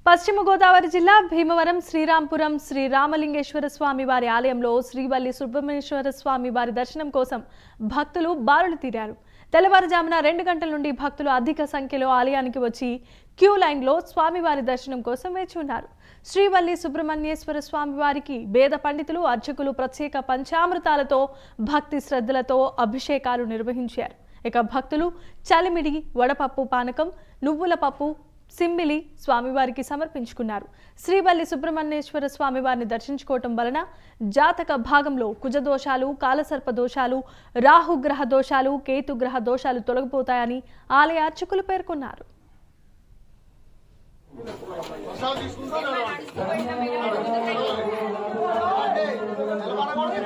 పశ్చిమ గోదావరి జిల్లా భీమవరం శ్రీరాంపురం శ్రీ రామలింగేశ్వర స్వామి వారి ఆలయంలో శ్రీవల్లి సుబ్రహ్మణ్యేశ్వర స్వామి వారి దర్శనం కోసం భక్తులు బారులు తీరారు. తెల్లవారుజామున 2 గంటల నుండి భక్తులు అధిక సంఖ్యలో ఆలయానికి వచ్చి క్యూ లైన్లో స్వామివారి దర్శనం కోసం వేచి ఉన్నారు. శ్రీవల్లి సుబ్రహ్మణ్యేశ్వర స్వామి వారికి వేద పండితులు అర్చకులు ప్రత్యేక పంచామృతాలతో భక్తి శ్రద్ధలతో అభిషేకాలు నిర్వహించారు. ఇక భక్తులు చలిమిడి, వడపప్పు పానకం, నువ్వుల పప్పు, సింబిలి స్వామివారికి సమర్పించుకున్నారు. శ్రీవల్లి సుబ్రహ్మణ్యేశ్వర స్వామివారిని దర్శించుకోవటం వలన జాతక భాగంలో కుజదోషాలు, కాలసర్ప దోషాలు, రాహుగ్రహ దోషాలు, కేతుగ్రహ దోషాలు తొలగిపోతాయని ఆలయ అర్చకులు పేర్కొన్నారు. నిలబడకూడదు.